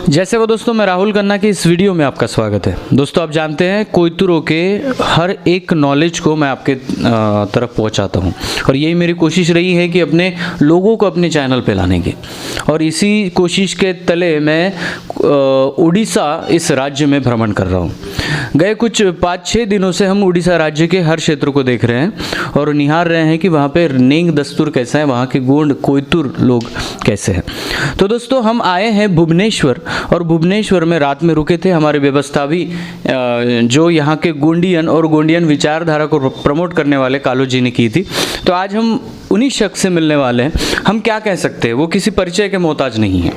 जैसे वो दोस्तों, मैं राहुल खन्ना की इस वीडियो में आपका स्वागत है। दोस्तों, आप जानते हैं कोयतुरों के हर एक नॉलेज को मैं आपके तरफ पहुंचाता हूं, और यही मेरी कोशिश रही है कि अपने लोगों को अपने चैनल पे लाने की। और इसी कोशिश के तले मैं उड़ीसा इस राज्य में भ्रमण कर रहा हूं। गए कुछ 5-6 दिनों से हम उड़ीसा राज्य के हर क्षेत्र को देख रहे हैं और निहार रहे हैं कि वहाँ पे नेंग दस्तूर कैसा है, वहाँ के गोंड कोयतुर लोग कैसे हैं। तो दोस्तों, हम आए हैं भुवनेश्वर, और भुवनेश्वर में रात में रुके थे। हमारी व्यवस्था भी जो यहाँ के गोंडियन और गोंडियन विचारधारा को प्रमोट करने वाले कालो जी ने की थी। तो आज हम उन्हीं शख्स से मिलने वाले हैं। हम क्या कह सकते हैं, वो किसी परिचय के मोहताज नहीं है।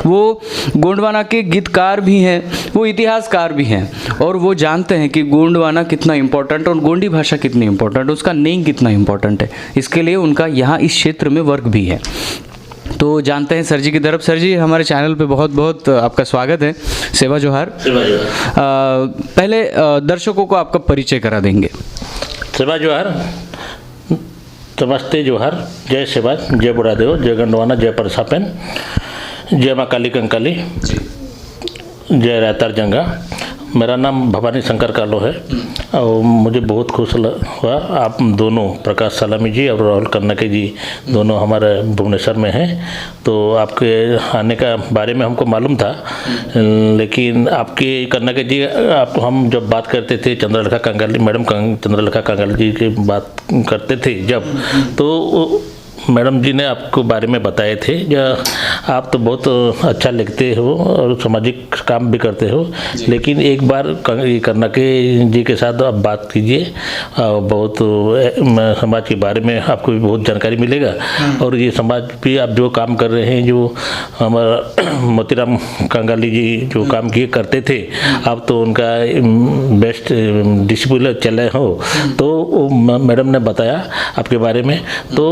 वो गोंडवाना के गीतकार भी हैं, वो इतिहासकार भी हैं, और वो जानते हैं कि गोंडवाना कितना इम्पोर्टेंट और गोंडी भाषा कितनी इम्पोर्टेंट, उसका नेंग कितना इम्पोर्टेंट है। इसके लिए उनका यहाँ इस क्षेत्र में वर्क भी है। तो जानते हैं सर जी की तरफ। सर जी, हमारे चैनल पे बहुत बहुत आपका स्वागत है। सेवा जोहार। पहले दर्शकों को आपका परिचय करा देंगे। सेवा जोहार, नमस्ते जोहार, जय सेवा, जय बुढ़ादेव, जय गंडवाना, जय परसापेन, जय माँ काली कंकाली, जय रायतार जंगा। मेरा नाम भवानी शंकर कालो है और मुझे बहुत खुश हुआ आप दोनों, प्रकाश सलामी जी और राहुल कन्नके जी, दोनों हमारे भुवनेश्वर में हैं। तो आपके आने का बारे में हमको मालूम था, लेकिन आपके कन्नके जी, आप हम जब बात करते थे चंद्रलेखा कंगाली मैडम, चंद्रलेखा कंगाली जी की बात करते थे जब, तो मैडम जी ने आपको बारे में बताए थे। आप तो बहुत अच्छा लिखते हो और सामाजिक काम भी करते हो, लेकिन एक बार कन्नके जी के साथ आप बात कीजिए, बहुत समाज के बारे में आपको भी बहुत जानकारी मिलेगा। और ये समाज भी आप जो काम कर रहे हैं, जो हमारा मोतीराम कंगाली जी जो काम किए करते थे, आप तो उनका बेस्ट डिसिप्लिन चले हो। तो मैडम ने बताया आपके बारे में। तो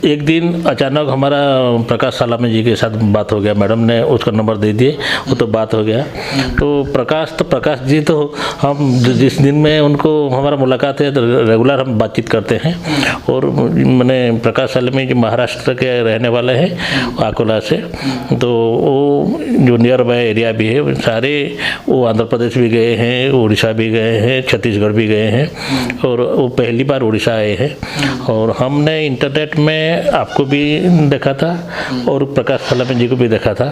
एक दिन अचानक हमारा प्रकाश सलामी जी के साथ बात हो गया, मैडम ने उसका नंबर दे दिए, वो तो बात हो गया। तो प्रकाश जी तो हम जिस दिन में उनको हमारा मुलाकात है, तो रेगुलर हम बातचीत करते हैं। और मैंने प्रकाश सलामी जी महाराष्ट्र के रहने वाले हैं, अकोला से। तो वो जो नियर बाय एरिया भी है सारे, वो आंध्र प्रदेश भी गए हैं, उड़ीसा भी गए हैं, छत्तीसगढ़ भी गए हैं, और वो पहली बार उड़ीसा आए हैं। और हमने इंटरनेट में आपको भी देखा था और प्रकाश सलामी जी को भी देखा था,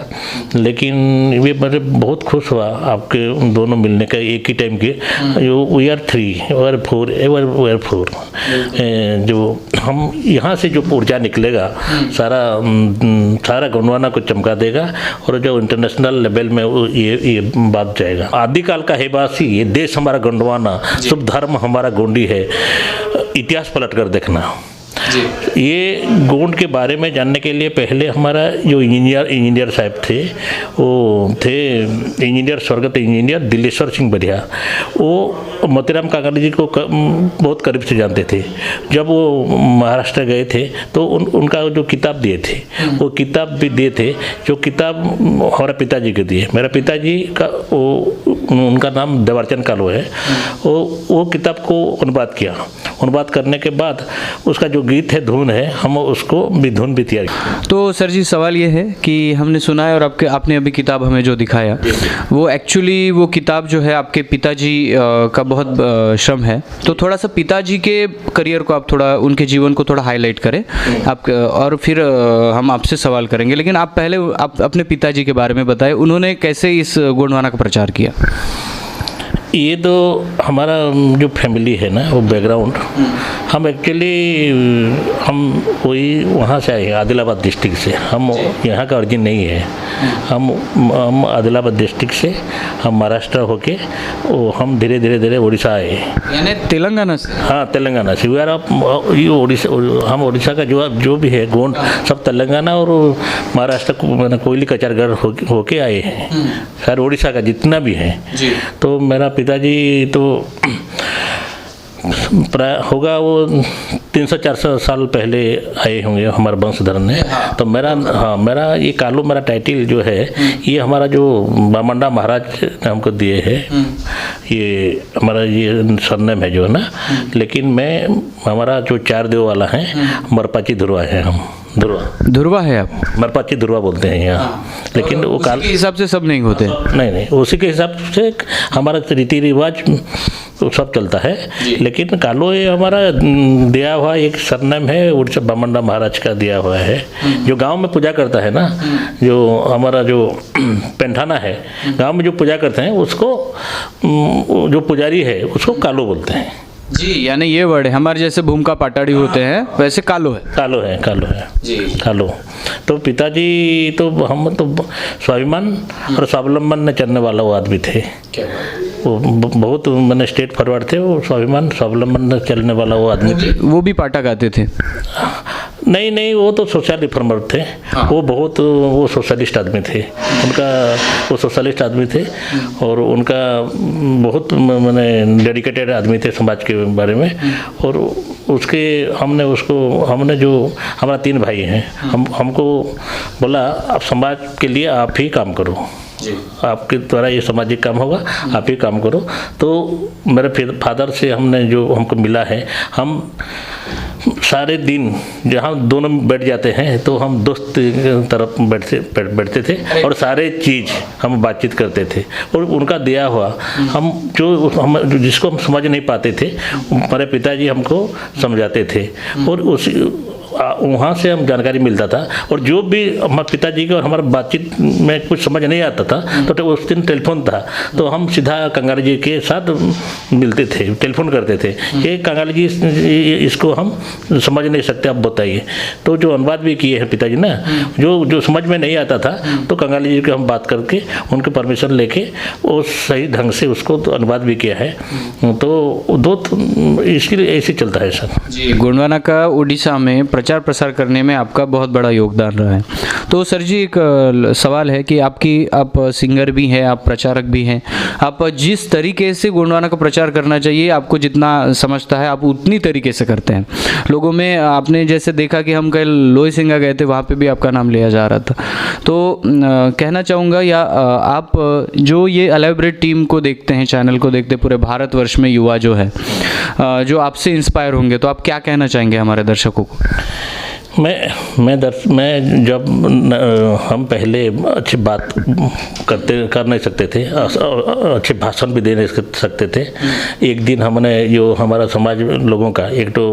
लेकिन ये मेरे बहुत खुश हुआ आपके दोनों मिलने का एक ही टाइम के। जो वी आर 3 और 4 जो हम यहाँ से जो ऊर्जा निकलेगा सारा गोंडवाना को चमका देगा, और जो इंटरनेशनल लेवल में ये बात जाएगा। आदिकाल का है वासी, ये देश हमारा गोंडवाना, शुभ धर्म हमारा गोंडी है। इतिहास पलट कर देखना। ये गोंड के बारे में जानने के लिए पहले हमारा जो इंजीनियर साहब थे, वो थे इंजीनियर, स्वर्गत इंजीनियर दिलेश्वर सिंह बढ़िया। वो मोतीराम कंगाली जी को बहुत करीब से जानते थे। जब वो महाराष्ट्र गए थे तो उनका जो किताब दिए थे, वो किताब भी दिए थे, जो किताब हमारे पिताजी के दिए। मेरा पिताजी का उनका नाम देवारचंद कालो है। वो किताब को अनुवाद किया। अनुवाद करने के बाद उसका जो गीत है, धुन है, हम उसको भी धुन भी तैयार किया। तो सर जी, सवाल ये है कि हमने सुना है, और आपने अभी किताब हमें जो दिखाया, वो एक्चुअली वो किताब जो है आपके पिताजी का बहुत श्रम है। तो थोड़ा सा पिताजी के करियर को आप थोड़ा, उनके जीवन को थोड़ा हाईलाइट करें आप, और फिर हम आपसे सवाल करेंगे। लेकिन आप पहले आप अपने पिताजी के बारे में बताएं, उन्होंने कैसे इस गोंडवाना का प्रचार किया। ये तो हमारा जो फैमिली है ना, वो बैकग्राउंड, हम एक्चुअली हम कोई वहाँ से आए हैं, आदिलाबाद डिस्ट्रिक्ट से। हम यहाँ का ओरिजिन नहीं है। हम आदिलाबाद डिस्ट्रिक्ट से, हम महाराष्ट्र होके हम धीरे धीरे उड़ीसा आए, यानी तेलंगाना से। हाँ, तेलंगाना से। हम उड़ीसा का जो भी है गोंड, सब तेलंगाना और महाराष्ट्र को, मैंने कोयली कचारगढ़ होके आए हैं, सारे उड़ीसा का जितना भी है। तो मेरा पिताजी तो प्राय होगा वो 300-400 साल पहले आए होंगे हमारे वंशधर ने। तो मेरा ये कालू, मेरा टाइटल जो है, ये हमारा जो बामंडा महाराज ने हमको दिए है, ये हमारा ये सरनेम है जो है ना। लेकिन हमारा जो 4 देव वाला है, मरपाची धुरवा है हम। ध्रुवा। ध्रुवा है आप? मरपाची ध्रुवा बोलते हैं यहाँ, लेकिन वो उसी के हिसाब से सब नहीं होते? नहीं, उसी के हिसाब से हमारा रीति रिवाज सब चलता है। लेकिन कालो ये हमारा दिया हुआ एक सरनेम है, उड़ीसा बामंडा महाराज का दिया हुआ है, जो गांव में पूजा करता है ना, जो हमारा जो पेंठाना है गांव में जो पूजा करते हैं उसको, जो पुजारी है उसको कालो बोलते हैं जी। यानी ये वर्ड है, हमारे जैसे भूमिका पाटाड़ी होते हैं वैसे कालो है। कालो है जी। कालो। तो पिताजी तो हम तो स्वाभिमान और स्वावलंबन में चलने वाला वो आदमी थे। वो बहुत मैंने स्टेट फॉरवर्ड थे, वो स्वाभिमान स्वावलंबन में चलने वाला वो आदमी थे। वो भी पाटा गाते थे? नहीं, वो तो सोशल रिफॉर्मर थे। वो सोशलिस्ट आदमी थे। वो सोशलिस्ट आदमी थे और उनका बहुत मैंने डेडिकेटेड आदमी थे समाज के बारे में। और उसके हमने जो हमारा 3 भाई हैं, हमको बोला आप समाज के लिए आप ही काम करो, आपके द्वारा ये सामाजिक काम होगा, आप ही काम करो। तो मेरे फादर से हमने जो हमको मिला है, हम सारे दिन जहाँ दोनों बैठ जाते हैं तो हम दोस्त तरफ बैठते थे और सारे चीज़ हम बातचीत करते थे। और उनका दिया हुआ हम जिसको हम समझ नहीं पाते थे, हमारे पिताजी हमको समझाते थे और वहाँ से हम जानकारी मिलता था। और जो भी हमारे पिताजी के और हमारा बातचीत में कुछ समझ नहीं आता था तो उस दिन टेलीफोन था, तो हम सीधा कंगाली जी के साथ मिलते थे, टेलीफोन करते थे कि कंगाली जी इसको हम समझ नहीं सकते, आप बताइए। तो जो अनुवाद भी किए हैं पिताजी ना, जो समझ में नहीं आता था तो कंगाली जी के हम बात करके उनके परमिशन लेके वो सही ढंग से उसको तो अनुवाद भी किया है। तो इसके लिए ऐसे चलता है सर जी। गोंडवाना का उड़ीसा में प्रचार प्रसार करने में आपका बहुत बड़ा योगदान रहा है। तो सर जी एक सवाल है कि आप सिंगर भी हैं, आप प्रचारक भी हैं, आप जिस तरीके से गोंडवाना का प्रचार करना चाहिए, आपको जितना समझता है आप उतनी तरीके से करते हैं। लोगों में आपने जैसे देखा कि हम कल लोई सिंगा गए थे, वहाँ पे भी आपका नाम लिया जा रहा था। तो कहना चाहूँगा, या आप जो ये अलाइब्रेट टीम को देखते हैं, चैनल को देखते पूरे भारतवर्ष में युवा जो है, जो आपसे इंस्पायर होंगे, तो आप क्या कहना चाहेंगे हमारे दर्शकों को? मैं जब हम पहले अच्छी बात कर नहीं सकते थे, अच्छे भाषण भी दे नहीं सकते थे। एक दिन हमने जो हमारा समाज लोगों का एक तो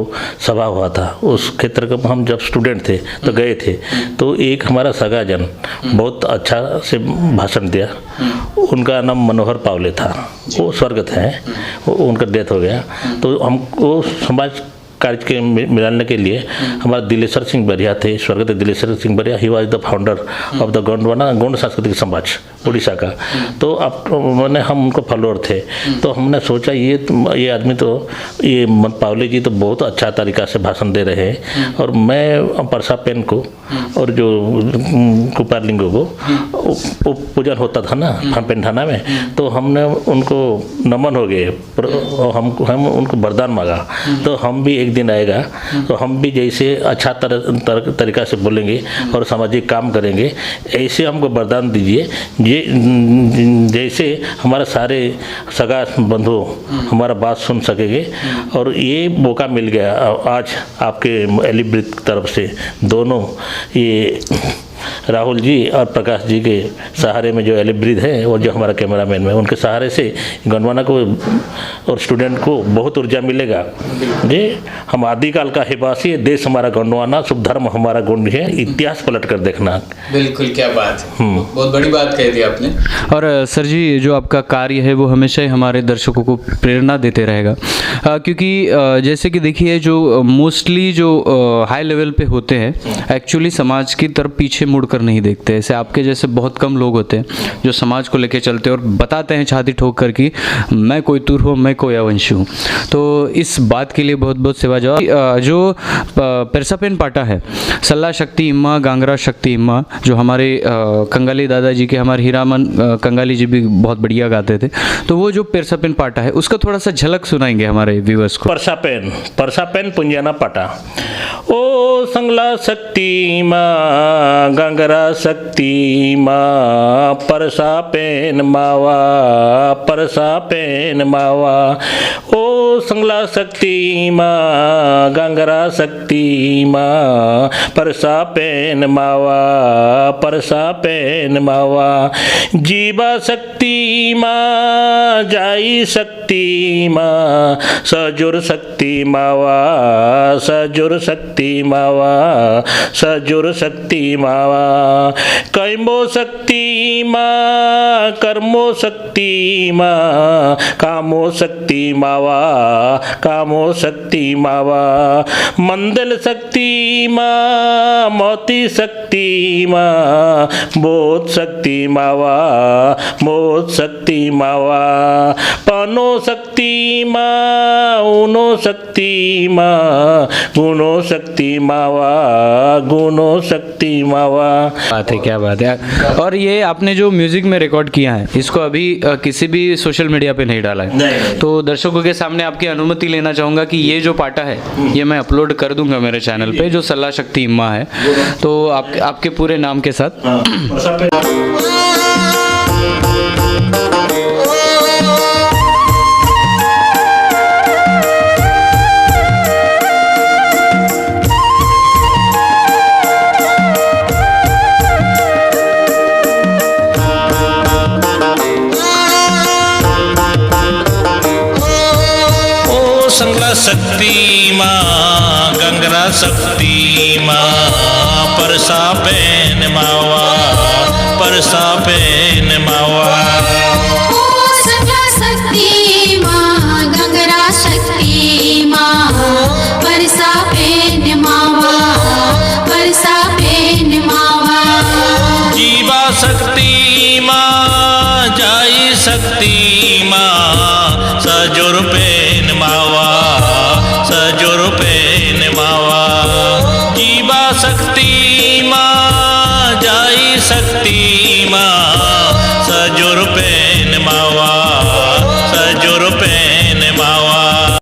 सभा हुआ था, उस क्षेत्र का हम जब स्टूडेंट थे तो गए थे। तो एक हमारा सगा जन बहुत अच्छा से भाषण दिया। उनका नाम मनोहर पावले था, वो स्वर्गत हैं, उनका डेथ हो गया। तो हमको समाज कार्य के मिलाने के लिए हमारा दिलेश्वर सिंह बरिया थे, स्वर्गत दिलेश्वर सिंह बरिया। He was the founder of the Gond सांस्कृतिक समाज उड़ीसा का। तो अब हम उनको फॉलोअर थे। तो हमने सोचा ये आदमी तो ये पावले जी तो बहुत अच्छा तरीका से भाषण दे रहे हैं, और मैं परसा पेन को और जो कुपार लिंगो को पूजन होता था ना पेंठाना में, तो हमने उनको नमन हो गए और हम उनको वरदान मांगा। तो हम भी एक दिन आएगा तो हम भी जैसे अच्छा तरीका से बोलेंगे और सामाजिक काम करेंगे, ऐसे हमको वरदान दीजिए ये जैसे हमारे सारे सगा बंधु हमारा बात सुन सकेंगे। और ये मौका मिल गया आज आपके एलिब्रिज तरफ से। दोनों ये राहुल जी और प्रकाश जी के सहारे में जो एलिब्रिज है और जो हमारा कैमरामैन है, उनके सहारे से गोंडवाना को और स्टूडेंट को बहुत ऊर्जा मिलेगा। जी, हम आदिकाल का हिबासी, देश हमारा गोंडवाना, शुभ धर्म हमारा गोंड है, इतिहास पलट कर देखना। बिल्कुल, क्या बात, बहुत बड़ी बात कह दी आपने। और सर जी, जो आपका कार्य है वो हमेशा ही हमारे दर्शकों को प्रेरणा देते रहेगा, क्योंकि जैसे कि देखिए जो मोस्टली जो हाई लेवल पे होते हैं एक्चुअली समाज की तरफ पीछे मुड़कर नहीं देखते। ऐसे आपके जैसे बहुत कम लोग होते हैं जो समाज को लेके चलते हैं और बताते हैं छाती ठोक कर कि मैं कोई तुर हूँ, मैं कोई अवंशी हूँ। तो इस बात के लिए बहुत बहुत सेवा जवाब। जो पेरसापेन पाटा है, सल्ला शक्ति इम्मा, गांगरा शक्ति इम्मा, जो हमारे कंगाली दादाजी के, हमारे हीरामन कंगाली जी भी बहुत बढ़िया गाते थे। तो वो जो पेरसापेन पाटा है उसका थोड़ा सा झलक सुनाएंगे हमारे व्यूअर्स को। परसापेन पुंजाना पाटा। ओ संगला शक्ति माँ गंगरा शक्ति माँ परसा पेन मावा परसा पेन मावा ओ संगला शक्ति माँ गंगरा शक्ति माँ परसा पेन मावा परसा पेन मावा जीवा शक्ति माँ जाई शक्ति माँ सजुर शक्ति मावा सजुर शक्ति मावा सजुर शक्ति मावा कैमो शक्ति माँ कर्मो शक्ति माँ कामो शक्ति मावा कामो शक्ति मावा मंदल शक्ति माँ मोती शक्ति माँ बोध शक्ति मावा मोद शक्ति मावा पनो शक्ति माँ ऊनो शक्ति माँ गुणो शक्ति मावा गुणो शक्ति मावा। बात है, क्या बात है। और ये आपने जो म्यूजिक में रिकॉर्ड किया है इसको अभी किसी भी सोशल मीडिया पे नहीं डाला है नहीं। तो दर्शकों के सामने आपकी अनुमति लेना चाहूँगा कि ये जो पाटा है ये मैं अपलोड कर दूंगा मेरे चैनल पे जो सल्ला शक्ति इम्मा है, तो आपके पूरे नाम के साथ। संगला शक्ति माँ गंगरा शक्ति माँ परसा पेन मावा परसा पेन मावा ओ संगला शक्ति माँ गंगरा शक्ति माँ परसा पेन मावा परसा पेन मावा जीवा शक्ति माँ जाई शक्ति माँ सजुर पे